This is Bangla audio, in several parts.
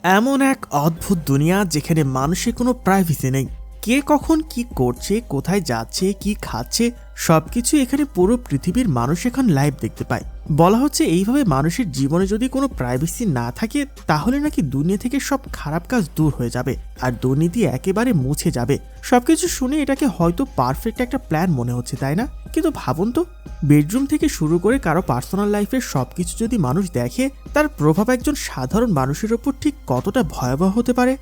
এমন এক অদ্ভুত দুনিয়া যেখানে মানুষের কোনো প্রাইভেসি নেই। কে কখন কি করছে, কোথায় যাচ্ছে, কি খাচ্ছে, সবকিছু এখানে পুরো পৃথিবীর মানুষ এখন লাইভ দেখতে পায়। বলা হচ্ছে এইভাবে মানুষের জীবনে যদি কোনো প্রাইভেসি না থাকে তাহলে নাকি দুনিয়া থেকে সব খারাপ কাজ দূর হয়ে যাবে আর দুর্নীতি একেবারে মুছে যাবে। সবকিছু শুনে এটাকে হয়তো পারফেক্ট একটা প্ল্যান মনে হচ্ছে, তাই না? কিন্তু ভাবুন তো, বেডরুম থেকে শুরু করে কারো পার্সোনাল লাইফের সবকিছু যদি মানুষ দেখে, তার প্রভাব একজন সাধারণ মানুষের ওপর ঠিক কতটা ভয়াবহ হতে পারে।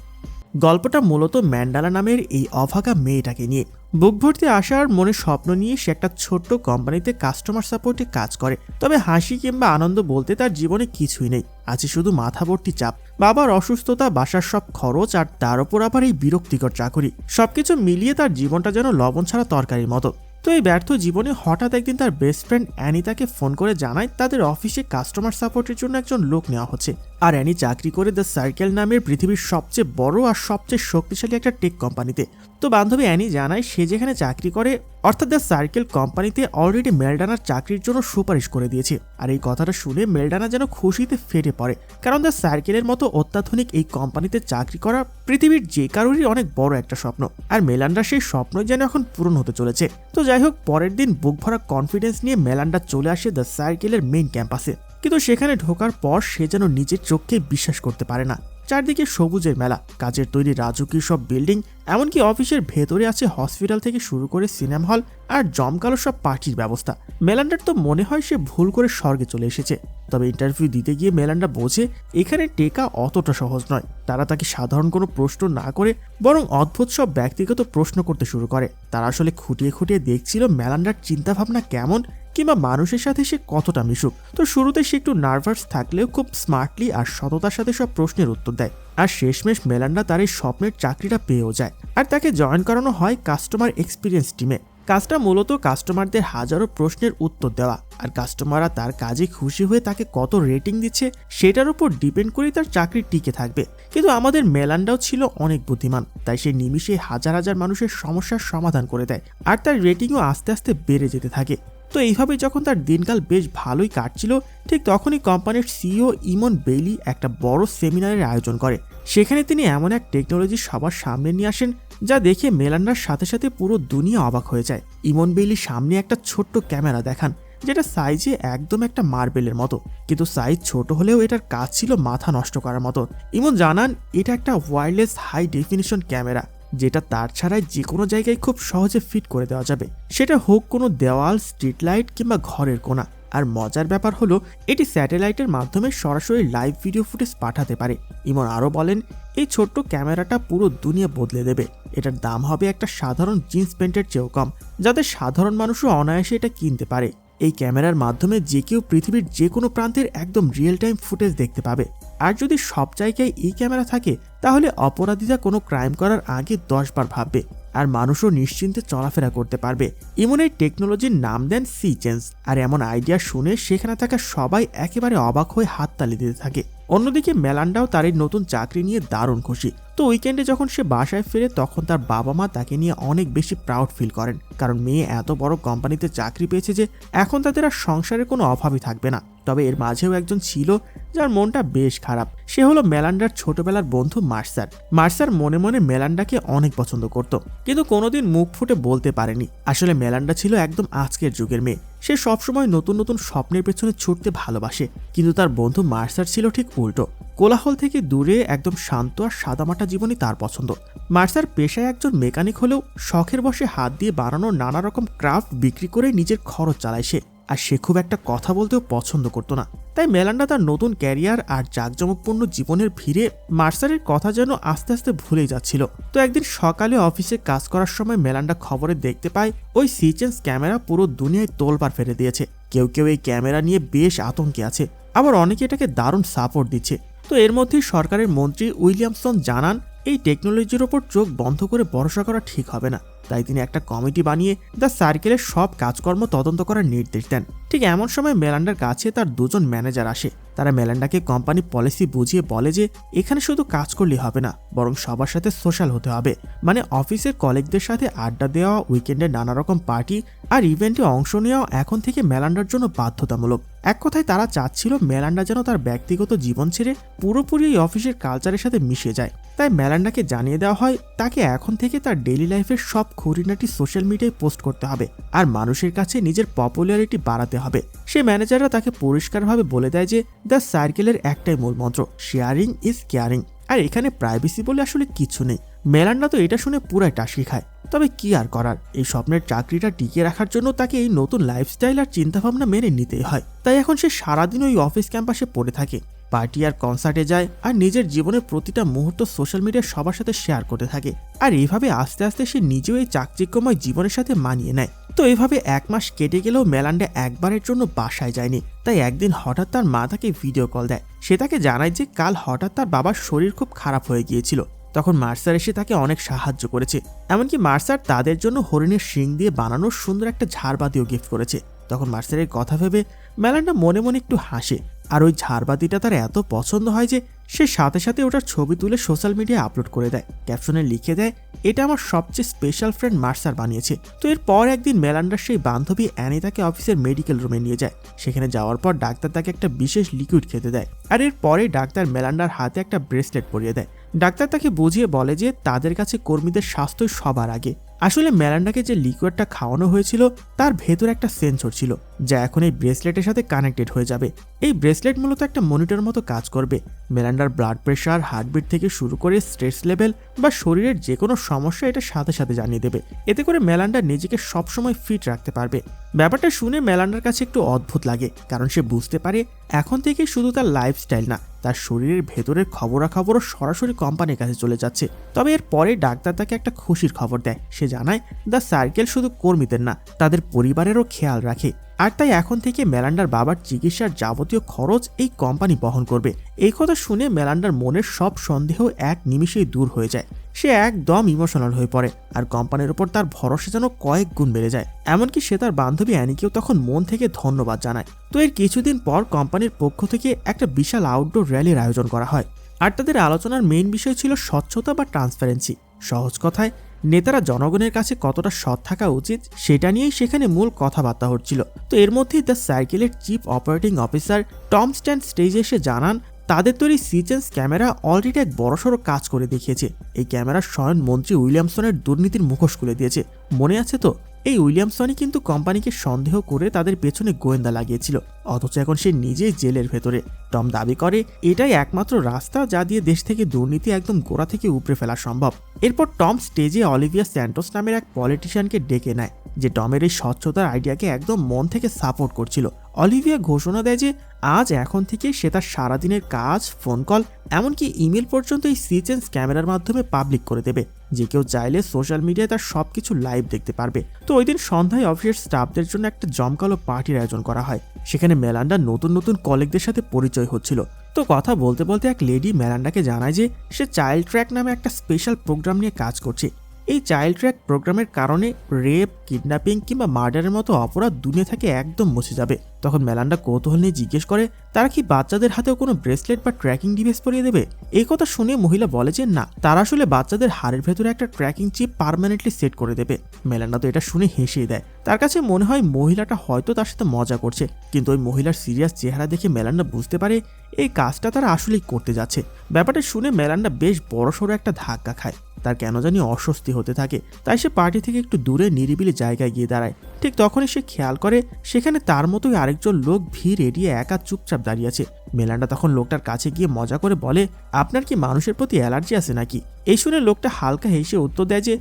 গল্পটা মূলত ম্যান্ডালা নামের এই অভাগা মেয়েটাকে নিয়ে। বুক ভর্তি আসার মনে স্বপ্ন নিয়ে সে একটা ছোট্ট কোম্পানিতে কাস্টমার সাপোর্টে কাজ করে। তবে হাসি কিংবা আনন্দ বলতে তার জীবনে কিছুই নেই, আছে শুধু মাথা ভর্তি চাপ। বাবার অসুস্থতা, বাসার সব খরচ, আর তার উপর আবার এই বিরক্তিকর চাকরি, সবকিছু মিলিয়ে তার জীবনটা যেন লবণ ছাড়া তরকারির মতো। তো এই ব্যর্থ জীবনে হঠাৎ একদিন তার বেস্ট ফ্রেন্ড অ্যানি তাকে ফোন করে জানায় তাদের অফিসে কাস্টমার সাপোর্টের জন্য একজন লোক নেওয়া হচ্ছে। আর অ্যানি চাকরি করে দ্য সার্কেল নামের পৃথিবীর সবচেয়ে বড় আর সবচেয়ে শক্তিশালী একটা টেক কোম্পানিতে। তো বান্ধবী অ্যানি জানায় সে যেখানে চাকরি করে, অর্থাৎ দ্য সার্কেল কোম্পানিতে অলরেডি মেলডানার চাকরির জন্য সুপারিশ করে দিয়েছে। আর এই কথাটা শুনে মেলডানা যেন খুশিতে ফেটে পড়ে, কারণ দ্য সার্কেলের মতো অত্যাধুনিক এই কোম্পানিতে চাকরি করা পৃথিবীর যে কারোরই অনেক বড় একটা স্বপ্ন। আর মেলান্ডা সেই স্বপ্নই যেন এখন পূরণ হতে চলেছে। তো যাই হোক, পরের দিন বুক ভরা কনফিডেন্স নিয়ে মেলান্ডা চলে আসে দ্য সার্কেলের মেইন ক্যাম্পাসে। কিন্তু সেখানে ঢোকার পর সে যেন নিজের চোখকে বিশ্বাস করতে পারে না। চারদিকে সবুজের মেলা, কাচের তৈরি রাজকীয় সব বিল্ডিং, এমনকি অফিসের ভেতরে আছে হসপিটাল থেকে শুরু করে সিনেমা হল আর জমকালো সব পার্টির ব্যবস্থা। মেলান্ডার তো মনে হয় সে ভুল করে স্বর্গে চলে এসেছে। তবে ইন্টারভিউ দিতে গিয়ে মেলান্ডা বোঝে এখানে টেকা অতটা সহজ নয়। তারা তাকে সাধারণ কোনো প্রশ্ন না করে বরং অদ্ভুত সব ব্যক্তিগত প্রশ্ন করতে শুরু করে। তারা আসলে খুঁটিয়ে খুঁটিয়ে দেখছিল মেলান্ডার চিন্তাভাবনা কেমন, কিংবা মানুষের সাথে সে কতটা মিশুক। তো শুরুতে সে একটু নার্ভাস থাকলেও খুব স্মার্টলি আর সততার সাথে সব প্রশ্নের উত্তর দেয়। আর শেষমেশ মেলান্ডা তার এই স্বপ্নের চাকরিটা পেয়েও যায়, আর তাকে জয়েন করানো হয় কাস্টমার এক্সপিরিয়েন্স টিমে। কাজটা মূলত কাস্টমারদের হাজারো প্রশ্নের উত্তর দেওয়া, আর কাস্টমাররা তার কাজে খুশি হয়ে তাকে কত রেটিং দিচ্ছে সেটার উপর ডিপেন্ড করেই তার চাকরি টিকে থাকবে। কিন্তু আমাদের মেলান্ডাও ছিল অনেক বুদ্ধিমান, তাই সে নিমিষে হাজার হাজার মানুষের সমস্যার সমাধান করে দেয়, আর তার রেটিংও আস্তে আস্তে বেড়ে যেতে থাকে। তো এইভাবে যখন তার দিনকাল বেশ ভালোই কাটছিল, ঠিক তখনই কোম্পানির সিইও ইমন বেইলি একটা বড় সেমিনারের আয়োজন করে। সেখানে তিনি এমন এক টেকনোলজি সবার সামনে নিয়ে আসেন যা দেখে মেলান্ডার সাথে সাথে পুরো দুনিয়া অবাক হয়ে যায়। ইমন বেইলি সামনে একটা ছোট্ট ক্যামেরা দেখান, যেটা সাইজে একদম একটা মার্বেলের মতো, কিন্তু সাইজ ছোট হলেও এটার কাজ ছিল মাথা নষ্ট করার মতো। ইমন জানান এটা একটা ওয়্যারলেস হাই ডেফিনিশন ক্যামেরা, যেটা তার ছাড়াই যে কোনো জায়গায় খুব সহজে ফিট করে দেওয়া যাবে, সেটা হোক কোনো দেওয়াল, স্ট্রিট লাইট কিংবা ঘরের কোণা। আর মজার ব্যাপার হলো এটি স্যাটেলাইটের মাধ্যমে সরাসরি লাইভ ভিডিও ফুটেজ পাঠাতে পারে। ইমন আরও বলেন এই ছোট্ট ক্যামেরাটা পুরো দুনিয়া বদলে দেবে। এটার দাম হবে একটা সাধারণ জিন্স প্যান্টের চেয়েও কম, যাতে সাধারণ মানুষও অনায়াসে এটা কিনতে পারে। এই ক্যামেরার মাধ্যমে যে কেউ পৃথিবীর যে কোনো প্রান্তের একদম রিয়েল টাইম ফুটেজ দেখতে পাবে। আর যদি সব জায়গায় এই ক্যামেরা থাকে তাহলে অপরাধীরা কোনো ক্রাইম করার আগে 10 বার ভাববে, আর মানুষও নিশ্চিন্তে চলাফেরা করতে পারবে। এমন এই টেকনোলজির নাম দেন সি চেঞ্জ। আর এমন আইডিয়া শুনে সেখানে থাকা সবাই একেবারে অবাক হয়ে হাততালি দিতে থাকে। অন্যদিকে মেলান্ডাও তার এই নতুন চাকরি নিয়ে দারুণ খুশি। তো উইকেন্ডে যখন সে বাসায় ফেরে তখন তার বাবা মা তাকে নিয়ে অনেক বেশি প্রাউড ফিল করেন, কারণ মেয়ে এত বড় কোম্পানিতে চাকরি পেয়েছে যে এখন তাদের আর সংসারের কোনো অভাবই থাকবে না। তবে এর মাঝেও একজন ছিল যার মনটা বেশ খারাপ। সে হলো মেলান্ডার ছোটবেলার বন্ধু মার্সার। মার্সার মনে মনে মেলান্ডাকে অনেক পছন্দ করত, কিন্তু কোনোদিন মুখ ফুটে বলতে পারেনি। আসলে মেলান্ডা ছিল একদম আজকের যুগের মেয়ে। সে সবসময় নতুন নতুন স্বপ্নের পেছনে ছুটতে ভালোবাসে, কিন্তু তার বন্ধু মার্সার ছিল ঠিক উল্টো। কোলাহল থেকে দূরে একদম শান্ত আর সাদামাটা জীবনই তার পছন্দ। মার্সার পেশায় একজন মেকানিক হলেও শখের বসে হাত দিয়ে বানানো নানা রকম ক্রাফট বিক্রি করে নিজের খরচ চালায় সে। আর সে খুব একটা কথা বলতেও পছন্দ করতো না। তাই মেলান্ডা তার নতুন ক্যারিয়ার আর জাঁকজমকপূর্ণ জীবনের ভিড়ে মার্সারের কথা যেন আস্তে আস্তে ভুলেই যাচ্ছিল। তো একদিন সকালে অফিসে কাজ করার সময় মেলান্ডা খবরে দেখতে পায় ওই সি চেঞ্জ ক্যামেরা পুরো দুনিয়ায় তোলপাড় ফেলে দিয়েছে। কেউ কেউ এই ক্যামেরা নিয়ে বেশ আতঙ্কে আছে, আবার অনেকে এটাকে দারুণ সাপোর্ট দিচ্ছে। তো এর মধ্যেই সরকারের মন্ত্রী উইলিয়ামসন জানান এই টেকনোলজির ওপর চোখ বন্ধ করে ভরসা করা ঠিক হবে না। তাই তিনি একটা কমিটি বানিয়ে দ্য সার্কেলের সব কাজকর্ম তদন্ত করার নির্দেশ দেন। ঠিক এমন সময় মেলান্ডার কাছে তার দুজন ম্যানেজার আসে। তারা মেলান্ডাকে কোম্পানি পলিসি বুঝিয়ে বলে যে এখানে শুধু কাজ করলেই হবে না, বরং সবার সাথে সোশ্যাল হতে হবে। মানে অফিসের কলিগদের সাথে আড্ডা দেওয়া, উইকেন্ডে নানা রকম পার্টি আর ইভেন্টে অংশ নেওয়া এখন থেকে মেলান্ডার জন্য বাধ্যতামূলক। এক কথায় তারা চাচ্ছিল মেলান্ডা যেন তার ব্যক্তিগত জীবন ছেড়ে পুরোপুরি এই অফিসের কালচারের সাথে মিশে যায়। তাই মেলান্ডাকে জানিয়ে দেওয়া হয় তাকে এখন থেকে তার ডেইলি লাইফের সব খুঁটিনাটি সোশ্যাল মিডিয়ায় পোস্ট করতে হবে আর মানুষের কাছে নিজের পপুলারিটি বাড়াতে হবে। সে ম্যানেজাররা তাকে পরিষ্কারভাবে বলে দেয় যে দ্য সার্কেলের একটাই মূল মন্ত্র, শেয়ারিং ইজ কেয়ারিং, আর এখানে প্রাইভেসি বলে আসলে কিছু নেই। মেলান্ডা তো এটা শুনে পুরাই টাসকি খায়। তবে কি আর করার, এই স্বপ্নের চাকরিটা টিকিয়ে রাখার জন্য তাকে এই নতুন লাইফস্টাইল আর চিন্তাভাবনা মেনে নিতেই হয়। তাই এখন সে সারাদিন ওই অফিস ক্যাম্পাসে পড়ে থাকে, পার্টি আর কনসার্টে যায় আর নিজের জীবনের প্রতিটা মুহূর্ত সোশ্যাল মিডিয়ায় সবার সাথে শেয়ার করতে থাকে। আর এইভাবে আস্তে আস্তে সে নিজেও এই চাকচিক্যময় জীবনের সাথে মানিয়ে নেয়। তো এভাবে 1 মাস কেটে গেলেও মেলান্ডা একবারের জন্য বাসায় যায়নি। তাই একদিন হঠাৎ তার মা তাকে ভিডিও কল দেয়। সে তাকে জানায় যে কাল হঠাৎ তার বাবার শরীর খুব খারাপ হয়ে গিয়েছিল। তখন মার্সার এসে তাকে অনেক সাহায্য করেছে। এমনকি মার্সার তাদের জন্য হরিণের শিং দিয়ে বানানো সুন্দর একটা ঝাড়বাতিও গিফট করেছে। তখন মার্সারের কথা ভেবে মেলান্ডা মনে মনে একটু হাসে। আর ওই ঝাড়বাতিটা তার এত পছন্দ হয় যে সে সাথে সাথে ওটার ছবি তুলে সোশ্যাল মিডিয়ায় আপলোড করে দেয়। ক্যাপশনে লিখে দেয়, এটা আমার সবচেয়ে স্পেশাল ফ্রেন্ড মার্সার বানিয়েছে। তো এরপর একদিন মেলান্ডার সেই বান্ধবী অ্যানি তাকে অফিসের মেডিকেল রুমে নিয়ে যায়। সেখানে যাওয়ার পর ডাক্তার তাকে একটা বিশেষ লিকুইড খেতে দেয়। আর এরপরে ডাক্তার মেলান্ডার হাতে একটা ব্রেসলেট পরিয়ে দেয়। ডাক্তার তাকে বুঝিয়ে বলে যে তাদের কাছে কর্মীদের স্বাস্থ্যই সবার আগে। আসলে মেলান্ডাকে যে লিকুইডটা খাওয়ানো হয়েছিল তার ভেতর একটা সেন্সর ছিল, যা এখন এই ব্রেসলেটের সাথে কানেক্টেড হয়ে যাবে। এই ব্রেসলেট মূলত একটা মনিটরের মতো কাজ করবে। মেলান্ডার ব্লাড প্রেশার, হার্টবিট থেকে শুরু করে স্ট্রেস লেভেল বা শরীরের যে কোনো সমস্যা এটা সাথে সাথে জানিয়ে দেবে। এতে করে মেলান্ডা নিজেকে সবসময় ফিট রাখতে পারবে। ব্যাপারটা শুনে মেলান্ডার কাছে একটু অদ্ভুত লাগে, কারণ সে বুঝতে পারে এখন থেকে শুধু তার লাইফস্টাইল না, তার শরীরের ভেতরের খবরাখবরও সরাসরি কোম্পানির কাছে চলে যাচ্ছে। তবে এর পরে ডাক্তার তাকে একটা খুশির খবর দেয়। সে জানায় দ্য সার্কেল শুধু কর্মীদের না, তাদের পরিবারেরও খেয়াল রাখে। আর তাই এখন থেকে মেলান্ডার বাবার চিকিৎসার যাবতীয় খরচ এই কোম্পানি বহন করবে। এই কথা শুনে মেলান্ডার মনের সব সন্দেহ এক নিমিষেই দূর হয়ে যায়। সে একদম ইমোশনাল হয়ে পড়ে আর কোম্পানির উপর তার ভরসা যেন কয়েক গুণ বেড়ে যায়। এমনকি সে তার বান্ধবী অ্যানিকেও তখন মন থেকে ধন্যবাদ জানায়। তো এর কিছুদিন পর কোম্পানির পক্ষ থেকে একটা বিশাল আউটডোর র্যালির আয়োজন করা হয়। আর তাদের আলোচনার মেইন বিষয় ছিল স্বচ্ছতা বা ট্রান্সপারেন্সি। সহজ কথায় নেতারা জনগণের কাছে কতটা সৎ থাকা উচিত সেটা নিয়েই সেখানে মূল কথাবার্তা হচ্ছিল। তো এর মধ্যেই দ্য সার্কেলের chief operating officer Tom stand স্টেজে এসে জানান তাদের তৈরি সিচেন্স ক্যামেরা অলরেডি এক বড়সড় কাজ করে দেখিয়েছে। এই ক্যামেরা স্বয়ং মন্ত্রী উইলিয়ামসনের দুর্নীতির মুখোশ খুলে দিয়েছে। মনে আছে তো? এই উইলিয়ামসনই কিন্তু কোম্পানিকে সন্দেহ করে তাদের পেছনে গোয়েন্দা লাগিয়েছিল, অথচ এখন সে নিজেই জেলের ভেতরে। টম দাবি করে এটাই একমাত্র রাস্তা যা দিয়ে দেশ থেকে দুর্নীতি একদম গোড়া থেকে উপড়ে ফেলা সম্ভব। এরপর টম স্টেজে অলিভিয়া স্যান্টোস নামের এক পলিটিশিয়ানকে ডেকে নেয়, যে টমের এই স্বচ্ছতার আইডিয়াকে একদম মন থেকে সাপোর্ট করছিল। অলিভিয়া ঘোষণা দেয় যে আজ এখন থেকে সে তার সারাদিনের কাজ, ফোন কল, এমনকি ইমেল পর্যন্ত এই সিচেন্স ক্যামেরার মাধ্যমে পাবলিক করে দেবে। যে কেউ চাইলে সোশ্যাল মিডিয়ায় তার সবকিছু লাইভ দেখতে পারবে। তো ওই দিন সন্ধ্যায় অফিসের স্টাফদের জন্য একটা জমকালো পার্টির আয়োজন করা হয়। সেখানে মেলান্ডা নতুন নতুন কলিগদের সাথে পরিচয় হচ্ছিল। তো কথা বলতে বলতে এক লেডি মেলান্ডাকে জানায় যে সে চাইল্ড ট্র্যাক নামে একটা স্পেশাল প্রোগ্রাম নিয়ে কাজ করছে। এই চাইল্ড ট্র্যাক প্রোগ্রামের কারণে রেপ, কিডন্যাপিং কিংবা মার্ডারের মতো অপরাধ দুনিয়া থেকে একদম মুছে যাবে। তখন মেলান্ডা কৌতূহল নিয়ে জিজ্ঞেস করে তারা কি বাচ্চাদের হাতেও কোনো ব্রেসলেট বা ট্র্যাকিং ডিভাইস পরিয়ে দেবে। এই কথা শুনে মহিলা বলে যে না, তারা আসলে বাচ্চাদের হাড়ের ভেতরে একটা ট্র্যাকিং চিপ পার্মানেন্টলি সেট করে দেবে। মেলান্ডা তো এটা শুনে হেসেই দেয়। তার কাছে মনে হয় মহিলাটা হয়তো তার সাথে মজা করছে, কিন্তু ওই মহিলার সিরিয়াস চেহারা দেখে মেলান্ডা বুঝতে পারে এই কাজটা তারা আসলেই করতে যাচ্ছে। ব্যাপারটা শুনে মেলান্ডা বেশ বড়সড় একটা ধাক্কা খায়। তার কেন জানি অস্বস্তি হতে থাকে। তাই সে পার্টি থেকে একটু দূরে নিরিবিলি জায়গায় গিয়ে দাঁড়ায়। ঠিক তখনই সে খেয়াল করে সেখানে তার মতোই আরেকজন লোক ভিড় এড়িয়ে একা চুপচাপ দাঁড়িয়ে আছে। মেলান্ডা তখন লোকটার কাছে গিয়ে মজা করে বলে, আপনার কি মানুষের প্রতি অ্যালার্জি আছে নাকি? এই শুনে লোকটা হালকা হেসে উত্তর দেয় যে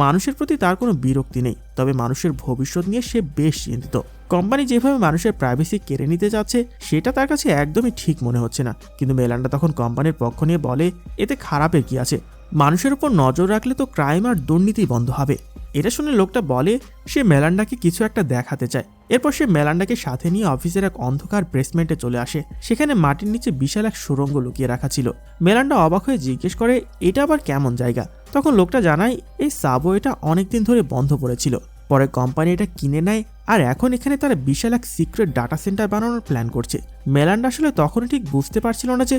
মানুষের প্রতি তার কোনো বিরক্তি নেই, তবে মানুষের ভবিষ্যৎ নিয়ে সে বেশ চিন্তিত। কোম্পানি যেভাবে মানুষের প্রাইভেসি কেড়ে নিতে যাচ্ছে সেটা তার কাছে একদমই ঠিক মনে হচ্ছে না। কিন্তু মেলান্ডা তখন কোম্পানির পক্ষ নিয়ে বলে এতে খারাপের কি আছে, মানুষের উপর নজর রাখলে তো ক্রাইম আর দুর্নীতি বন্ধ হবে। এটা শুনে লোকটা বলে সে মেলান্ডাকে কিছু একটা দেখাতে চায়। এরপর সে মেলান্ডাকে সাথে নিয়ে অফিসের এক অন্ধকার বেসমেন্টে চলে আসে। সেখানে মাটির নিচে বিশাল এক সুড়ঙ্গ লুকিয়ে রাখা ছিল। মেলান্ডা অবাক হয়ে জিজ্ঞেস করে এটা আবার কেমন জায়গা। তখন লোকটা জানায় এই সাবওয়েটা অনেকদিন ধরে বন্ধ পড়েছিল, পরে কোম্পানি এটা কিনে নেয় আর এখন এখানে তারা বিশাল এক সিক্রেট ডাটা সেন্টার বানানোর প্ল্যান করছে। মেলান্ডা আসলে তখনই ঠিক বুঝতে পারছিল না যে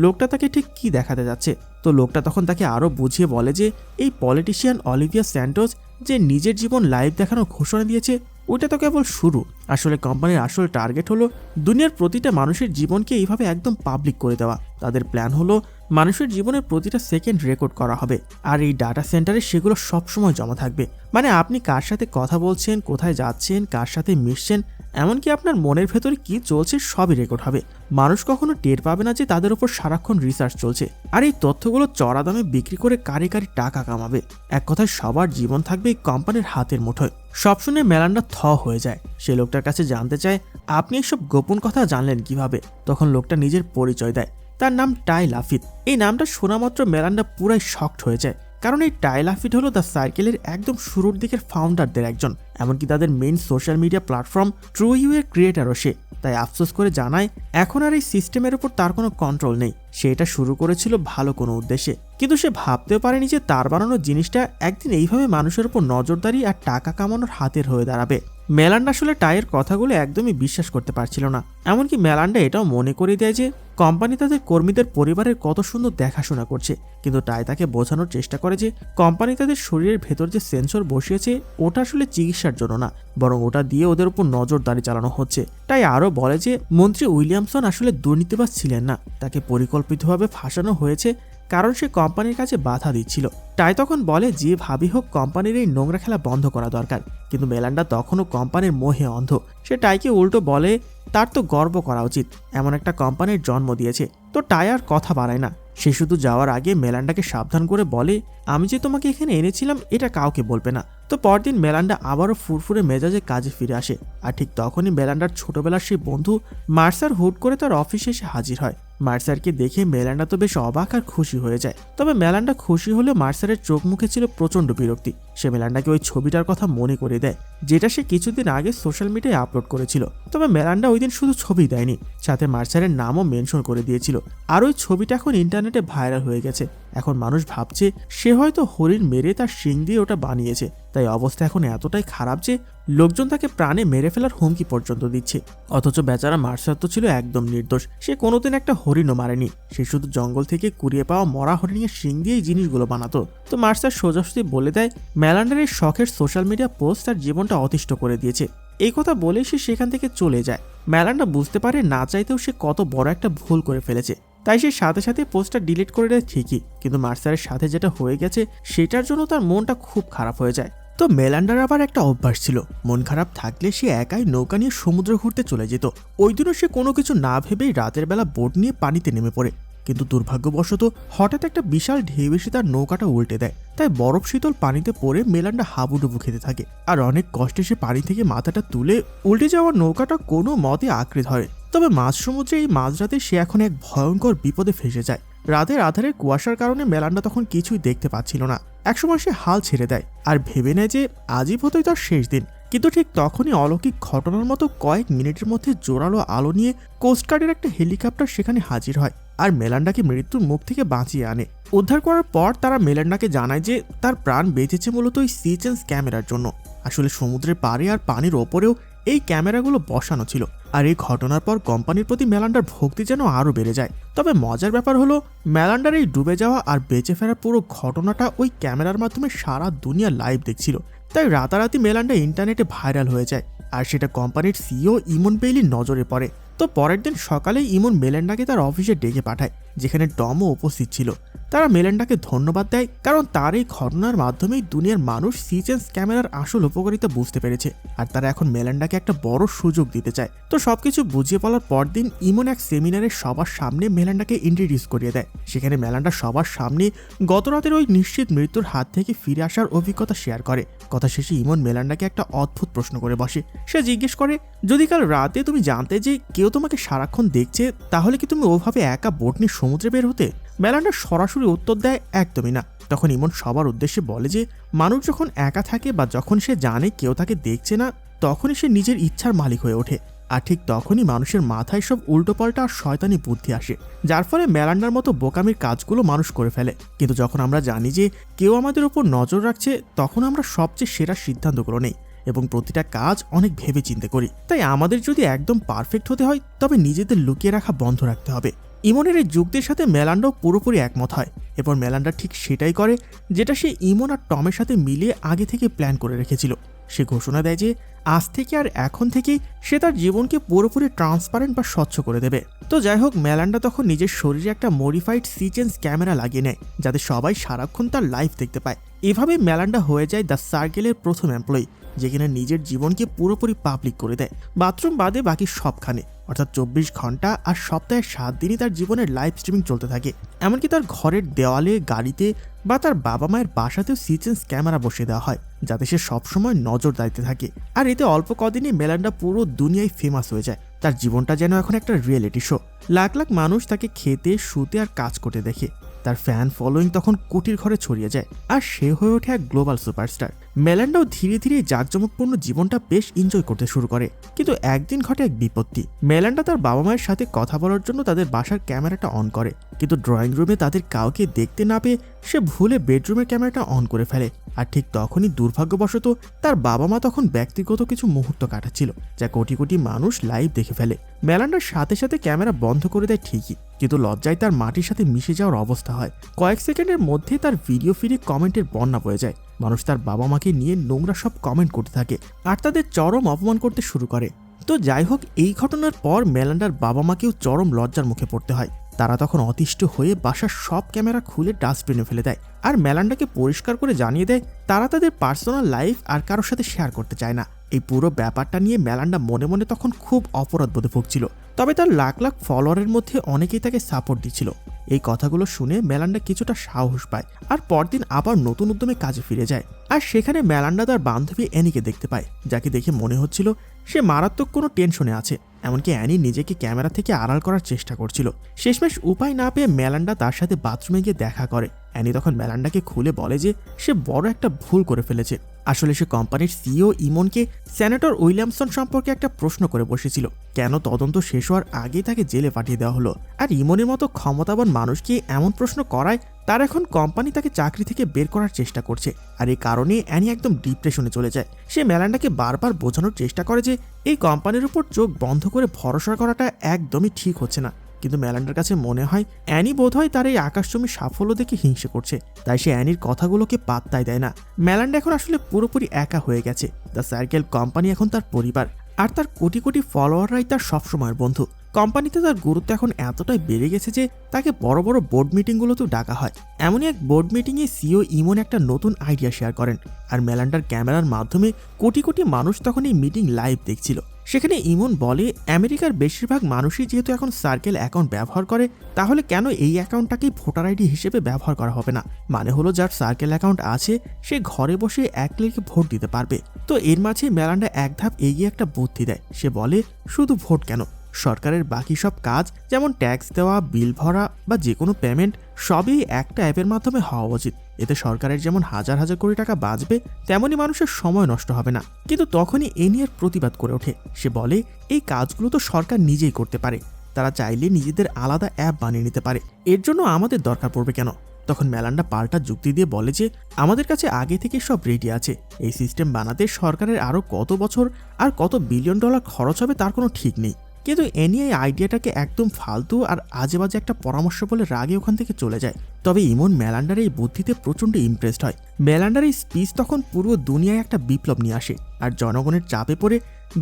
লোকটা তাকে ঠিক কি দেখাতে যাচ্ছে। তো লোকটা তখন তাকে আরও বুঝিয়ে বলে যে এই পলিটিশিয়ান অলিভিয়া স্যান্টোস যে নিজের জীবন লাইভ দেখানোর ঘোষণা দিয়েছে ওইটা তো কেবল শুরু। আসলে কোম্পানির আসল টার্গেট হলো দুনিয়ার প্রতিটা মানুষের জীবনকে এইভাবে একদম পাবলিক করে দেওয়া। তাদের প্ল্যান হলো মানুষের জীবনের প্রতিটা সেকেন্ড রেকর্ড করা হবে আর এই ডাটা সেন্টারে সেগুলো সবসময় জমা থাকবে। মানে আপনি কার সাথে কথা বলছেন, কোথায় যাচ্ছেন, কার সাথে মিশছেন, এমনকি আপনার মনের ভেতরে কি চলছে সবই রেকর্ড হবে। মানুষ কখনো টের পাবে না যে তাদের উপর সারাক্ষণ রিসার্চ চলছে আর এই তথ্যগুলো চড়া দামে বিক্রি করে কারি কারি টাকা কামাবে। এক কথায় সবার জীবন থাকবে এই কোম্পানির হাতের মুঠোয়। সব শুনে মেলান্ডা থ হয়ে যায়। সে লোকটার কাছে জানতে চায় আপনি এসব গোপন কথা জানলেন কিভাবে। তখন লোকটা নিজের পরিচয় দেয়, তার নাম টাই লাফিট। এই নামটা শোনা মাত্র মেলান্ডা পুরাই শকড হয়ে যায়, কারণ এই টাই লাফিট হলো দ্য সার্কেলের একদম শুরুর দিকের ফাউন্ডারদের একজন, এমনকি তাদের main social media platform true you এর ক্রিয়েটারও সে। তাই আফসোস করে জানায় এখন আর এই সিস্টেমের উপর তার কোনো কন্ট্রোল নেই। সে এটা শুরু করেছিল ভালো কোনো উদ্দেশ্যে, কিন্তু সে ভাবতেও পারেনি যে তার বানানো জিনিসটা একদিন এইভাবে মানুষের উপর নজরদারি আর টাকা কামানোর হাতের হয়ে দাঁড়াবে। মেলান্ডা আসলে টাইয়ের কথাগুলো একদমই বিশ্বাস করতে পারছিল না। এমনকি মেলান্ডা এটাও মনে করে দেয় যে কোম্পানি তাদের কর্মীদের পরিবারের কত সুন্দর দেখাশোনা করছে, কিন্তু টাই তাকে বোঝানোর চেষ্টা করে যে কোম্পানি তাদের শরীরের ভেতর যে সেন্সর বসিয়েছে ওটা আসলে চিকিৎসার জন্য না, বরং ওটা দিয়ে ওদের উপর নজরদারি চালানো হচ্ছে। তাই আরও বলে যে মন্ত্রী উইলিয়ামসন আসলে দুর্নীতিবাজ ছিলেন না, তাকে পরিকল্পিতভাবে ফাঁসানো হয়েছে কারণ সে কোম্পানির কাছে বাধা দিচ্ছিল। টাই তখন বলে যে ভাবি হোক কোম্পানির এই নোংরা খেলা বন্ধ করা দরকার, কিন্তু মেলান্ডা তখনও কোম্পানির মোহে অন্ধ। সে টাইকে উল্টো বলে তার তো গর্ব করা উচিত, এমন একটা কোম্পানির জন্ম দিয়েছে। তো টাই আর কথা বাড়ায় না, সে শুধু যাওয়ার আগে মেলান্ডাকে সাবধান করে বলে আমি যে তোমাকে এখানে এনেছিলাম এটা কাউকে বলবে না। তো পরদিন মেলান্ডা আবারও ফুরফুরে মেজাজে কাজে ফিরে আসে আর ঠিক তখনই মেলান্ডার ছোটবেলার সেই বন্ধু মার্সার হুট করে তার অফিসে এসে হাজির হয়। মার্সারকে দেখে মেলান্ডা তো বেশ অবাক আর খুশি হয়ে যায়। তবে মেলান্ডা খুশি হলেও মার্সারের চোখ মুখে ছিল প্রচণ্ড বিরক্তি। সে মেলান্ডাকে ওই ছবিটার কথা মনে করে দেয় যেটা সে কিছুদিন আগে সোশ্যাল মিডিয়ায় আপলোড করেছিল। তবে মেলান্ডা ওই দিন শুধু ছবি দেয়নি, সাথে মার্সারের নামও মেনশন করে দিয়েছিল। আর ওই ছবিটা এখন ইন্টারনেটে ভাইরাল হয়ে গেছে। এখন মানুষ ভাবছে সে হয়তো হরিণ মেরে তার শিং দিয়ে ওটা বানিয়েছে। তাই অবস্থা এখন এতটাই খারাপ যে লোকজন তাকে প্রাণে মেরে ফেলার হুমকি পর্যন্ত দিচ্ছে। অথচ বেচারা মার্সার তো ছিল একদম নির্দোষ, সে কোনোদিন একটা হরিণও মারেনি। সে শুধু জঙ্গল থেকে কুড়িয়ে পাওয়া মরা হরিণের শিং দিয়ে এই জিনিসগুলো বানাতো। তো মার্সার সোজাসুজি বলে দেয় মেলান্ডার এই শখের সোশ্যাল মিডিয়া পোস্ট তার জীবনটা অতিষ্ঠ করে দিয়েছে। এই কথা বলে সে সেখান থেকে চলে যায়। মেলান্ডা বুঝতে পারে না চাইতেও সে কত বড় একটা ভুল করে ফেলেছে, তাই সে সাথে সাথে পোস্টটা ডিলিট করে দেয় ঠিকই, কিন্তু মার্সারের সাথে যেটা হয়ে গেছে সেটার জন্য তার মনটা খুব খারাপ হয়ে যায়। তো মেলান্ডার আবার একটা অভ্যাস ছিল, মন খারাপ থাকলে সে একাই নৌকা নিয়ে সমুদ্র ঘুরতে চলে যেত। ওই দিনও সে কোনো কিছু না ভেবেই রাতের বেলা বোট নিয়ে পানিতে নেমে পড়ে, কিন্তু দুর্ভাগ্যবশত হঠাৎ একটা বিশাল ঢেউ এসে তার নৌকাটা উল্টে দেয়। তাই বরফ শীতল পানিতে পড়ে মেলান্ডা হাবুডুবু খেতে থাকে আর অনেক কষ্টে সে পানি থেকে মাথাটা তুলে উল্টে যাওয়া নৌকাটা কোনো মতে আঁকড়ে ধরে। তবে মাঝ সমুদ্রে এই মাঝরাতে সে এখন এক ভয়ঙ্কর বিপদে ফেসে যায়। রাতের আধারে কুয়াশার কারণে মেলান্ডা তখন কিছুই দেখতে পাচ্ছিল না। একসময় সে হাল ছেড়ে দেয় আর ভেবে নেয় যে আজই হতোই তার শেষ দিন। কিন্তু ঠিক তখনই অলৌকিক ঘটনার মতো কয়েক মিনিটের মধ্যে জোরালো আলো নিয়ে কোস্টগার্ডের একটা হেলিকপ্টার সেখানে হাজির হয় আর মেলান্ডাকে মৃত্যুর মুখ থেকে বাঁচিয়ে আনে। উদ্ধার করার পর তারা মেলান্ডাকে জানায় যে তার প্রাণ বেঁচেছে মূলত ওই সি চেঞ্জ ক্যামেরার জন্য। আসলে সমুদ্রের পাড়ে আর পানির ওপরেও এই ক্যামেরাগুলো বসানো ছিল। আর এই ঘটনার পর কোম্পানির প্রতি মেলান্ডার ভক্তি যেন আরও বেড়ে যায়। তবে মজার ব্যাপার হলো মেলান্ডার এই ডুবে যাওয়া আর বেঁচে ফেরার পুরো ঘটনাটা ওই ক্যামেরার মাধ্যমে সারা দুনিয়া লাইভ দেখছিল। তাই রাতারাতি মেলান্ডা ইন্টারনেটে ভাইরাল হয়ে যায় আর সেটা কোম্পানির সিইও ইমন বেইলির নজরে পড়ে। তো পরের দিন সকালে ইমন মেলান্ডাকে তার অফিসে ডেকে পাঠায়, যেখানে টমও উপস্থিত ছিল। তারা মেলান্ডাকে ধন্যবাদ দেয় কারণ তার এই ঘটনার মাধ্যমেই দুনিয়ার মানুষ সি চেঞ্জ ক্যামেরার আসল উপকারিতা বুঝতে পেরেছে আর তারা এখন মেলান্ডাকে একটা বড় সুযোগ দিতে চায়। তো সবকিছু বুঝিয়ে বলার পরদিন ইমন এক সেমিনারে সবার সামনে মেলান্ডাকে ইন্ট্রোডিউস করিয়ে দেয়। সেখানে মেলান্ডা সবার সামনে গত রাতের ওই নিশ্চিত মৃত্যুর হাত থেকে ফিরে আসার অভিজ্ঞতা শেয়ার করে। কথা শেষে ইমন মেলান্ডাকে একটা অদ্ভুত প্রশ্ন করে বসে। সে জিজ্ঞেস করে যদি কাল রাতে তুমি জানতে যে কেউ তোমাকে সারাক্ষণ দেখছে তাহলে কি তুমি ওভাবে একা বোট নিয়ে সমুদ্রে বের হতে? মেলান্ডা সরাসরি উত্তর দেয়, একদমই না। তখন ইমন সবার উদ্দেশ্যে বলে যে মানুষ যখন একা থাকে বা যখন সে জানে কেউ তাকে দেখছে না, তখনই সে নিজের ইচ্ছার মালিক হয়ে ওঠে। আর ঠিক তখনই মানুষের মাথায় সব উল্টোপাল্টা আর শয়তানি বুদ্ধি আসে, যার ফলে মেলান্ডার মতো বোকামির কাজগুলো মানুষ করে ফেলে। কিন্তু যখন আমরা জানি যে কেউ আমাদের উপর নজর রাখছে, তখন আমরা সবচেয়ে সেরা সিদ্ধান্তগুলো নেই এবং প্রতিটা কাজ অনেক ভেবে চিন্তে করি। তাই আমাদের যদি একদম পারফেক্ট হতে হয়, তবে নিজেদের লুকিয়ে রাখা বন্ধ রাখতে হবে। ইমনের এই যুক্তির সাথে মেলান্ডাও পুরোপুরি একমত হয়। এরপর মেলান্ডা ঠিক সেটাই করে যেটা সে ইমন আর টমের সাথে মিলিয়ে আগে থেকে প্ল্যান করে রেখেছিল। সে ঘোষণা দেয় যে আজ থেকে আর এখন থেকেই সে তার জীবনকে পুরোপুরি ট্রান্সপারেন্ট বা স্বচ্ছ করে দেবে। তো যাই হোক, মেলান্ডা তখন নিজের শরীরে একটা মডিফাইড সিচেন্স ক্যামেরা লাগিয়ে নেয়, যাতে সবাই সারাক্ষণ তার লাইফ দেখতে পায়। এভাবে মেলান্ডা হয়ে যায় দ্য সার্কেলের প্রথম এমপ্লয়ি, যেখানে নিজের জীবনকে পুরোপুরি পাবলিক করে দেয়, বাথরুম বাদে বাকি সবখানে। অর্থাৎ 24 ঘন্টা আর সপ্তাহে 7 দিনই তার জীবনের লাইভ স্ট্রিমিং চলতে থাকে। এমনকি তার ঘরের দেওয়ালে, গাড়িতে বা তার বাবা মায়ের বাসাতেও সিচেন্স ক্যামেরা বসিয়ে দেওয়া হয়, যাতে সে সবসময় নজরদারিতে থাকে। আর এতে অল্প কদিনই মেলান্ডা পুরো দুনিয়ায় ফেমাস হয়ে যায়। তার জীবনটা যেন এখন একটা রিয়েলিটি শো। লাখ লাখ মানুষ তাকে খেতে, শুতে আর কাজ করতে দেখে। তার ফ্যান ফলোয়িং তখন কোটির ঘরে ছড়িয়ে যায়, আর সে হয়ে ওঠে এক গ্লোবাল সুপারস্টার। মেলান্ডাও ধীরে ধীরে জাঁকজমকপূর্ণ জীবনটা বেশ এনজয় করতে শুরু করে। কিন্তু একদিন ঘটে এক বিপত্তি। মেলান্ডা তার বাবা মায়ের সাথে কথা বলার জন্য তাদের বাসার ক্যামেরাটা অন করে, কিন্তু ড্রয়িং রুমে তাদের কাউকে দেখতে না পেয়ে সে ভুলে বেডরুমের ক্যামেরাটা অন করে ফেলে। আর ঠিক তখনই দুর্ভাগ্যবশত তার বাবা মা তখন ব্যক্তিগত কিছু মুহূর্ত কাটাচ্ছিল, যা কোটি কোটি মানুষ লাইভ দেখে ফেলে। মেলান্ডার সাথে সাথে ক্যামেরা বন্ধ করে দেয় ঠিকই, কিন্তু লজ্জায় তার মাটির সাথে মিশে যাওয়ার অবস্থা হয়। কয়েক সেকেন্ডের মধ্যে তার ভিডিও ফিরে কমেন্টের বন্যা বয়ে যায়। মানুষ তার বাবা মাকে নিয়ে নোংরা সব কমেন্ট করতে থাকে আর তাদের চরম অপমান করতে শুরু করে। তো যাই হোক, এই ঘটনার পর মেলান্ডার বাবা মাকেও চরম লজ্জার মুখে পড়তে হয়। তারা তখন অতিষ্ঠ হয়ে বাসার সব ক্যামেরা খুলে ডাস্টবিনে ফেলে দেয় আর মেলান্ডাকে পরিষ্কার করে জানিয়ে দেয় তারা তাদের পার্সোনাল লাইফ আর কারোর সাথে শেয়ার করতে চায় না। এই পুরো ব্যাপারটা নিয়ে মেলান্ডা মনে মনে তখন খুব অপরাধবোধে ভুগছিল। তবে তার লাখ লাখ ফলোয়ারের মধ্যে অনেকেই তাকে সাপোর্ট দিচ্ছিল। এই কথাগুলো শুনে মেলান্ডা কিছুটা সাহস পায় আর পরদিন আবার নতুন উদ্যমে কাজে ফিরে যায়। আর সেখানে মেলান্ডা তার বান্ধবী অ্যানিকে দেখতে পায়, যাকে দেখে মনে হচ্ছিল সে মারাত্মক কোনো টেনশনে আছে। এমনকি অ্যানি নিজেকে ক্যামেরা থেকে আড়াল করার চেষ্টা করছিল। শেষমেশ উপায় না পেয়ে মেলান্ডা তার সাথে বাথরুমে গিয়ে দেখা করে। অ্যানি তখন মেলান্ডাকে খুলে বলে যে সে বড় একটা ভুল করে ফেলেছে। আসলে সে কোম্পানির সিইও ইমনকে সেনেটর উইলিয়ামসন সম্পর্কে একটা প্রশ্ন করে বসেছিল, কেন তদন্ত শেষ হওয়ার আগেই তাকে জেলে পাঠিয়ে দেওয়া হলো। আর ইমনের মতো ক্ষমতাবান মানুষকে এমন প্রশ্ন করায় তার এখন কোম্পানি তাকে চাকরি থেকে বের করার চেষ্টা করছে। আর এই কারণে অ্যানি একদম ডিপ্রেশনে চলে যায়। সে মেলান্ডাকে বারবার বোঝানোর চেষ্টা করে যে এই কোম্পানির উপর চোখ বন্ধ করে ভরসা করাটা একদমই ঠিক হচ্ছে না। কিন্তু মেলান্ডার কাছে মনে হয় অ্যানি বোধহয় তার এই আকাশচুম্বী সাফল্য দেখে হিংসে করছে, তাই সে অ্যানির কথাগুলোকে পাত্তাই দেয় না। মেলান্ডা এখন আসলে পুরোপুরি একা হয়ে গেছে। দ্য সার্কেল কোম্পানি এখন তার পরিবার, আর তার কোটি কোটি ফলোয়াররাই তার সবসময়ের বন্ধু। কোম্পানিতে তার গুরুত্ব এখন এতটাই বেড়ে গেছে যে তাকে বড় বড় বোর্ড মিটিংগুলোতেও ডাকা হয়। এমনই এক বোর্ড মিটিংয়ে সিইও ইমন একটা নতুন আইডিয়া শেয়ার করেন, আর মেলান্ডার ক্যামেরার মাধ্যমে কোটি কোটি মানুষ তখন এই মিটিং লাইভ দেখছিল। সেখানে ইমন বলে আমেরিকার বেশিরভাগ মানুষই যেহেতু এখন সার্কেল অ্যাকাউন্ট ব্যবহার করে, তাহলে কেন এই অ্যাকাউন্টটাকেই ভোটার আইডি হিসেবে ব্যবহার করা হবে না। মানে হলো যার সার্কেল অ্যাকাউন্ট আছে সে ঘরে বসে এক ক্লিকে ভোট দিতে পারবে। তো এর মাঝে মেলান্ডা এক ধাপ এগিয়ে একটা বুদ্ধি দেয়। সে বলে শুধু ভোট কেন, সরকারের বাকি সব কাজ যেমন ট্যাক্স দেওয়া, বিল ভরা বা যে কোনো পেমেন্ট সবই একটা অ্যাপের মাধ্যমে হওয়া উচিত। এতে সরকারের যেমন হাজার হাজার কোটি টাকা বাঁচবে, তেমনই মানুষের সময় নষ্ট হবে না। কিন্তু তখনই এ নিয়ে প্রতিবাদ করে ওঠে। সে বলে এই কাজগুলো তো সরকার নিজেই করতে পারে, তারা চাইলে নিজেদের আলাদা অ্যাপ বানিয়ে নিতে পারে, এর জন্য আমাদের দরকার পড়বে কেন। তখন মেলান্ডা পাল্টা যুক্তি দিয়ে বলে যে আমাদের কাছে আগে থেকে সব রেডি আছে। এই সিস্টেম বানাতে সরকারের আরও কত বছর আর কত বিলিয়ন ডলার খরচ হবে তার কোনো ঠিক নেই। কিন্তু এনি এই আইডিয়াটাকে একদম ফালতু আর আজে বাজে একটা পরামর্শ বলে রাগে ওখান থেকে চলে যায়। তবে ইমন মেলান্ডার এই বুদ্ধিতে প্রচণ্ড ইমপ্রেসড হয়। মেলান্ডার এই স্পিচ তখন পুরো দুনিয়ায় একটা বিপ্লব নিয়ে আসে, আর জনগণের চাপে পড়ে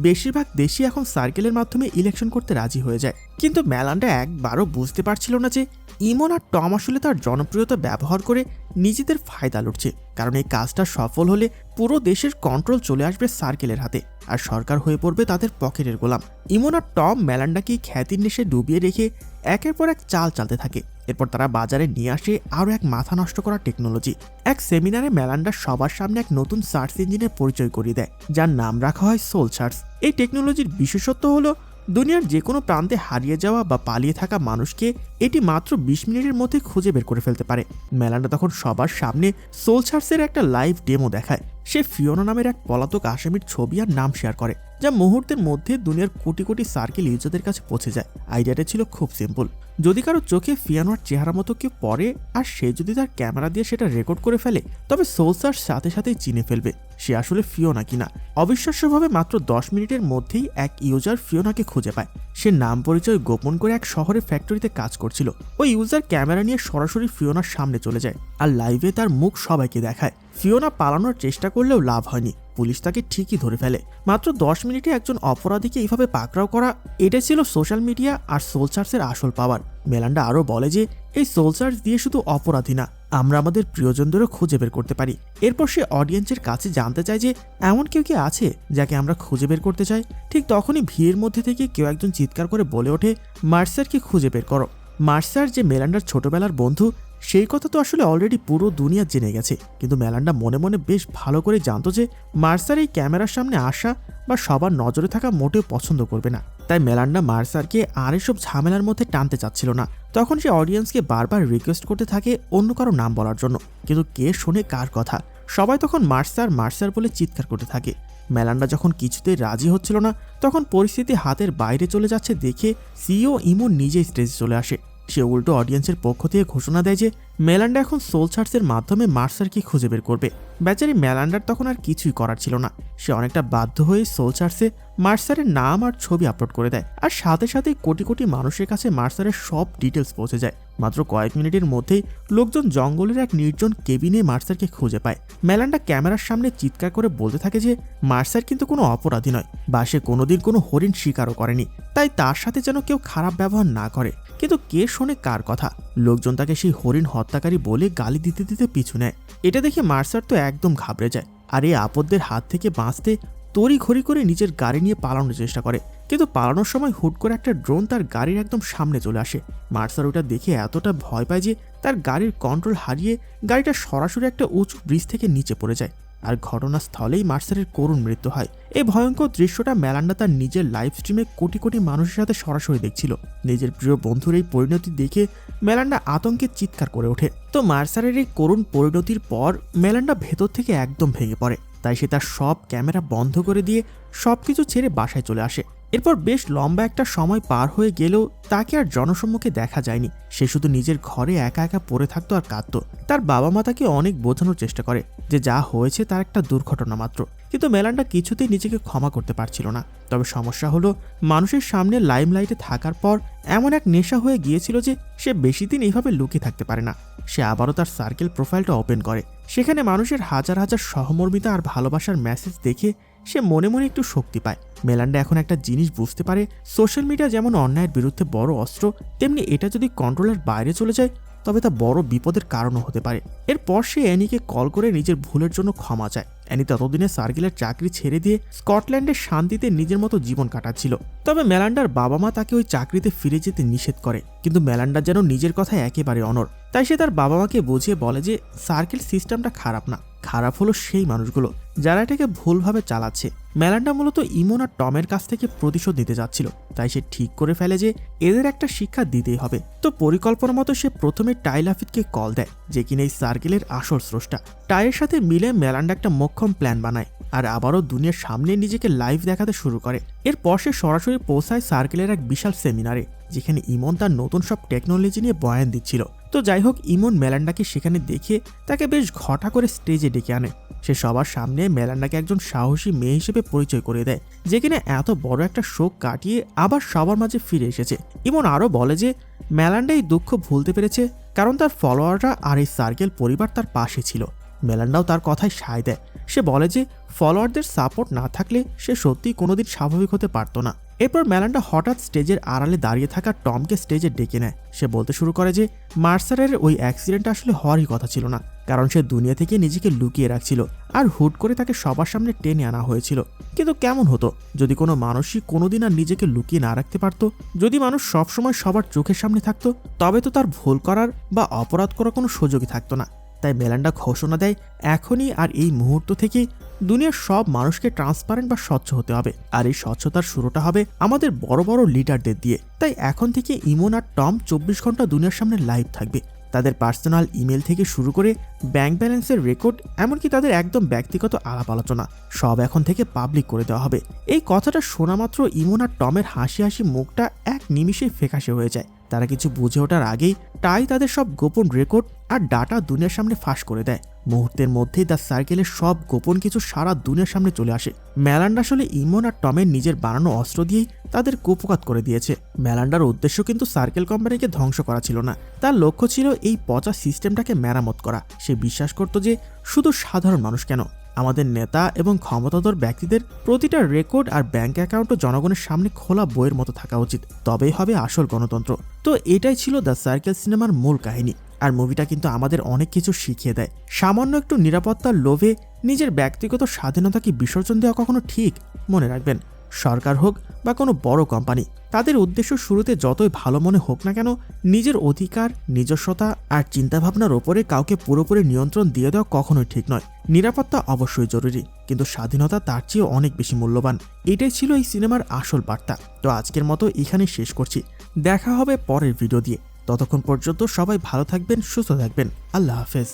বেশিরভাগ দেশই এখন সার্কেলের মাধ্যমে ইলেকশন করতে রাজি হয়ে যায়। কিন্তু মেলান্ডা একবারও বুঝতে পারছিল না যে ইমন আর টম আসলে তার জনপ্রিয়তা ব্যবহার করে নিজেদের ফায়দা লুটছে। কারণ এই কাজটা সফল হলে পুরো দেশের কন্ট্রোল চলে আসবে সার্কেলের হাতে, আর সরকার হয়ে পড়বে তাদের পকেটের গোলাম। ইমন আর টম মেলান্ডাকে খ্যাতির নেশে ডুবিয়ে রেখে একের পর এক চাল চালতে থাকে। এরপর তারা বাজারে নিয়ে আসে আরও এক মাথা নষ্ট করা টেকনোলজি। এক সেমিনারে মেলান্ডা সবার সামনে এক নতুন সার্চ ইঞ্জিনের পরিচয় করিয়ে দেয়, যার নাম রাখা হয় সোল সার্চ। এই টেকনোলজির বিশেষত্ব হলো দুনিয়ার যে কোনো প্রান্তে হারিয়ে যাওয়া বা পালিয়ে থাকা মানুষকে এটি মাত্র 20 মিনিটের মধ্যে খুঁজে বের করে ফেলতে পারে। মেলান্ডা তখন সবার সামনে সোলজার্সের একটা লাইভ ডেমো দেখায়। সে ফিওনা নামের এক পলাতক আসামির ছবি আর নাম শেয়ার করে, যা মুহূর্তের মধ্যে দুনিয়ার কোটি কোটি সার্কেল ইউজারদের কাছে পৌঁছে যায়। আইডিয়াটা ছিল খুব সিম্পল। যদি কারো চোখে ফিওনার চেহারা মতো কেউ পড়ে আর সে যদি তার ক্যামেরা দিয়ে সেটা রেকর্ড করে ফেলে, তবে সোলজার্স সাথে সাথেই চিনে ফেলবে সে আসলে ফিওনা কিনা। অবিশ্বাস্যভাবে মাত্র 10 মিনিটের মধ্যেই এক ইউজার ফিওনাকে খুঁজে পায়। সে নাম পরিচয় গোপন করে এক শহরের ফ্যাক্টরিতে কাজ করছিল। ওই ইউজার ক্যামেরা নিয়ে সরাসরি ফিওনার সামনে চলে যায় আর লাইভে তার মুখ সবাইকে দেখায়। ফিওনা পালানোর চেষ্টা করলেও লাভ হয়নি, পুলিশ তাকে ঠিকই ধরে ফেলে। মাত্র 10 মিনিটে একজন অপরাধীকে এইভাবে পাকড়াও করা, এটা ছিল সোশ্যাল মিডিয়া আর সোলজার্সের আসল পাওয়ার। মেলান্ডা আরও বলে যে এই সোলজার্স দিয়ে শুধু অপরাধী না, আমরা আমাদের প্রিয়জনদেরও খুঁজে বের করতে পারি। এরপর সে অডিয়েন্সের কাছে জানতে চায় যে এমন কেউ কি আছে যাকে আমরা খুঁজে বের করতে চাই। ঠিক তখনই ভিড়ের মধ্যে থেকে কেউ একজন চিৎকার করে বলে ওঠে, মার্সারকে খুঁজে বের করো। মার্সার যে মেলান্ডার ছোটবেলার বন্ধু, সেই কথা তো আসলে অলরেডি পুরো দুনিয়া জেনে গেছে। কিন্তু মেলান্ডা মনে মনে বেশ ভালো করে জানতো যে মার্সার এই ক্যামেরার সামনে আসা বা সবার নজরে থাকা মোটেও পছন্দ করবে না। তাই মেলান্ডা মার্সারকে আর এসব ঝামেলার মধ্যে টানতে চাচ্ছিল না। তখন সে অডিয়েন্সকে বারবার রিকোয়েস্ট করতে থাকে অন্য কারো নাম বলার জন্য, কিন্তু কে শোনে কার কথা। সবাই তখন মার্সার মার্সার বলে চিৎকার করতে থাকে। মেলান্ডা যখন কিছুতেই রাজি হচ্ছিল না, তখন পরিস্থিতি হাতের বাইরে চলে যাচ্ছে দেখে সিইও ইমন নিজেই স্টেজে চলে আসে। সে উল্টো অডিয়েন্সের পক্ষ থেকে ঘোষণা দেয় যে মেলান্ডা এখন সোলজার্সের মাধ্যমে মার্সারকে খুঁজে বের করবে। বেচারি মেলান্ডার তখন আর কিছুই করার ছিল না। সে অনেকটা বাধ্য হয়ে সোলজার্সে মার্সারের নাম আর ছবি আপলোড করে দেয়, আর সাথে সাথেই কোটি কোটি মানুষের কাছে মার্সারের সব ডিটেলস পৌঁছে যায়। মাত্র কয়েক মিনিটের মধ্যেই লোকজন জঙ্গলের এক নির্জন কেবিনে মার্সারকে খুঁজে পায়। মেলান্ডা ক্যামেরার সামনে চিৎকার করে বলতে থাকে যে মার্সার কিন্তু কোনো অপরাধী নয়, বা সে কোনোদিন কোনো হরিণ শিকারও করেনি, তাই তার সাথে যেন কেউ খারাপ ব্যবহার না করে। কিন্তু কে শোনে কার কথা। লোকজন তাকে সেই হরিণ হত্যাকারী বলে গালি দিতে দিতে পিছু নেয়। এটা দেখে মার্সার তো একদম ঘাবড়ে যায়, আর এই আপদদের হাত থেকে বাঁচতে তড়িঘড়ি করে নিজের গাড়ি নিয়ে পালানোর চেষ্টা করে। কিন্তু পালানোর সময় হুট করে একটা ড্রোন তার গাড়ির একদম সামনে চলে আসে। মার্সার ওটা দেখে এতটা ভয় পায় যে তার গাড়ির কন্ট্রোল হারিয়ে গাড়িটা সরাসরি একটা উঁচু ব্রিজ থেকে নিচে পড়ে যায়, আর ঘটনাস্থলেই মার্সারের করুণ মৃত্যু হয়। এই ভয়ঙ্কর দৃশ্যটা মেলান্ডা তার নিজের লাইভ স্ট্রিমে কোটি কোটি মানুষের সাথে সরাসরি দেখছিল। নিজের প্রিয় বন্ধুর এই পরিণতি দেখে মেলান্ডা আতঙ্কে চিৎকার করে ওঠে। তো মার্সারের এই করুণ পরিণতির পর মেলান্ডা ভেতর থেকে একদম ভেঙে পড়ে। তাই সে তার সব ক্যামেরা বন্ধ করে দিয়ে সবকিছু ছেড়ে বাসায় চলে আসে। এরপর বেশ লম্বা একটা সময় পার হয়ে গেলেও তাকে আর জনসম্মুখে দেখা যায়নি। সে শুধু নিজের ঘরে একা একা পড়ে থাকতো আর কাঁদতো। তার বাবা মা তাকে অনেক বোঝানোর চেষ্টা করে যে যা হয়েছে তার একটা দুর্ঘটনা মাত্র, কিন্তু মেলান্ডা কিছুতেই নিজেকে ক্ষমা করতে পারছিল না। তবে সমস্যা হলো, মানুষের সামনে লাইমলাইটে থাকার পর এমন এক নেশা হয়ে গিয়েছিল যে সে বেশি দিন এইভাবে লুকিয়ে থাকতে পারে না। সে আবারও তার সার্কেল প্রোফাইলটা ওপেন করে। সেখানে মানুষের হাজার হাজার সহমর্মিতা আর ভালোবাসার মেসেজ দেখে সে মনে মনে একটু শক্তি পায়। মেলান্ডা এখন একটা জিনিস বুঝতে পারে, সোশ্যাল মিডিয়া যেমন অন্যায়ের বিরুদ্ধে বড় অস্ত্র, তেমনি এটা যদি কন্ট্রোলের বাইরে চলে যায় তবে তা বড় বিপদের কারণও হতে পারে। এরপর সে অ্যানিকে কল করে নিজের ভুলের জন্য ক্ষমা চায়। অ্যানি ততদিনে সার্কেলের চাকরি ছেড়ে দিয়ে স্কটল্যান্ডের শান্তিতে নিজের মতো জীবন কাটাচ্ছিল। তবে মেলান্ডার বাবা মা তাকে ওই চাকরিতে ফিরে যেতে নিষেধ করে, কিন্তু মেলান্ডা যেন নিজের কথায় একেবারে অনড়। তাই সে তার বাবা মাকে বুঝিয়ে বলে যে সার্কেল সিস্টেমটা খারাপ না, খারাপ হলো সেই মানুষগুলো যারা এটাকে ভুলভাবে চালাচ্ছে। মেলান্ডা মূলত ইমন আর টমের কাছ থেকে প্রতিশোধ নিতে যাচ্ছিল, তাই সে ঠিক করে ফেলে যে এদের একটা শিক্ষা দিতেই হবে। তো পরিকল্পনা মতো সে প্রথমে টাইলাফিদকে কল দেয়, যে কিনা এই সার্কেলের আসল স্রষ্টা। টাইয়ের সাথে মিলে মেলান্ডা একটা মোক্ষম প্ল্যান বানায় আর আবারও দুনিয়ার সামনে নিজেকে লাইভ দেখাতে শুরু করে। এরপর সে সরাসরি পৌঁছায় সার্কেলের এক বিশাল সেমিনারে, যেখানে ইমন তার নতুন সব টেকনোলজি নিয়ে বয়ান দিচ্ছিল। তো যাই হোক, ইমন মেলান্ডাকে সেখানে দেখে তাকে বেশ ঘটা করে স্টেজে ডেকে আনে। সে সবার সামনে মেলান্ডাকে একজন সাহসী মেয়ে হিসেবে পরিচয় করে দেয়, যে কিনা এত বড় একটা শোক কাটিয়ে আবার সবার মাঝে ফিরে এসেছে। ইমন আরও বলে যে মেলান্ডা এই দুঃখ ভুলতে পেরেছে কারণ তার ফলোয়াররা আর এই সার্কেল পরিবার তার পাশে ছিল। মেলান্ডাও তার কথায় সায় দেয়। সে বলে যে ফলোয়ারদের সাপোর্ট না থাকলে সে সত্যিই কোনোদিন স্বাভাবিক হতে পারত না। এরপর মেলান্ডা হঠাৎ স্টেজের আড়ালে দাঁড়িয়ে থাকা টমকে স্টেজে ডেকে নেয়। সে বলতে শুরু করে যে মার্সারের ওই অ্যাক্সিডেন্ট আসলে হওয়ারই কথা ছিল না, কারণ সে দুনিয়া থেকে নিজেকে লুকিয়ে রাখছিল আর হুট করে তাকে সবার সামনে টেনে আনা হয়েছিল। কিন্তু কেমন হতো যদি কোনো মানুষই কোনোদিন আর নিজেকে লুকিয়ে না রাখতে পারত? যদি মানুষ সবসময় সবার চোখের সামনে থাকতো, তবে তো তার ভুল করার বা অপরাধ করার কোনো সুযোগই থাকতো না। তাই মেলান্ডা ঘোষণা দেয় এখনই আর এই মুহূর্ত থেকেই দুনিয়ার সব মানুষকে ট্রান্সপারেন্ট বা স্বচ্ছ হতে হবে, আর এই স্বচ্ছতার শুরুটা হবে আমাদের বড় বড় লিডারদের দিয়ে। তাই এখন থেকে ইমন আর টম 24 ঘন্টা দুনিয়ার সামনে লাইভ থাকবে। তাদের পার্সোনাল ইমেল থেকে শুরু করে ব্যাংক ব্যালেন্সের রেকর্ড, এমনকি তাদের একদম ব্যক্তিগত আলাপ আলোচনা সব এখন থেকে পাবলিক করে দেওয়া হবে। এই কথাটা শোনা মাত্র ইমন আর টমের হাসি হাসি মুখটা এক নিমিষেই ফ্যাকাশে হয়ে যায়। তারা কিছু বুঝে ওঠার আগেই টাই তাদের সব গোপন রেকর্ড আর ডাটা দুনিয়ার সামনে ফাঁস করে দেয়। মুহূর্তের মধ্যেই দ্য সার্কেলের সব গোপন কিছু সারা দুনিয়ার সামনে চলে আসে। ম্যালান্ডা আসলে ইমন আর টমের নিজের বানানো অস্ত্র দিয়েই তাদের কুপকাত করে দিয়েছে। ম্যালান্ডার উদ্দেশ্য কিন্তু সার্কেল কোম্পানিকে ধ্বংস করা ছিল না, তার লক্ষ্য ছিল এই পচা সিস্টেমটাকে মেরামত করা। সে বিশ্বাস করত যে শুধু সাধারণ মানুষ কেন, আমাদের নেতা এবং ক্ষমতাধর ব্যক্তিদের প্রতিটা রেকর্ড আর ব্যাংক অ্যাকাউন্টও জনগণের সামনে খোলা বইয়ের মতো থাকা উচিত, তবেই হবে আসল গণতন্ত্র। তো এটাই ছিল দ্য সার্কেল সিনেমার মূল কাহিনী। আর মুভিটা কিন্তু আমাদের অনেক কিছু শিখিয়ে দেয়। সামান্য একটু নিরাপত্তার লোভে নিজের ব্যক্তিগত স্বাধীনতাকে বিসর্জন দেওয়া কখনো ঠিক? মনে রাখবেন, সরকার হোক বা কোনো বড় কোম্পানি, তাদের উদ্দেশ্য শুরুতে যতই ভালো মনে হোক না কেন, নিজের অধিকার, নিজস্বতা আর চিন্তাভাবনার ওপরে কাউকে পুরোপুরি নিয়ন্ত্রণ দিয়ে দেওয়া কখনোই ঠিক নয়। নিরাপত্তা অবশ্যই জরুরি, কিন্তু স্বাধীনতা তার চেয়েও অনেক বেশি মূল্যবান। এটাই ছিল এই সিনেমার আসল বার্তা। তো আজকের মতো এখানেই শেষ করছি, দেখা হবে পরের ভিডিও দিয়ে। ততক্ষণ পর্যন্ত সবাই ভালো থাকবেন, সুস্থ থাকবেন। আল্লাহ হাফেজ।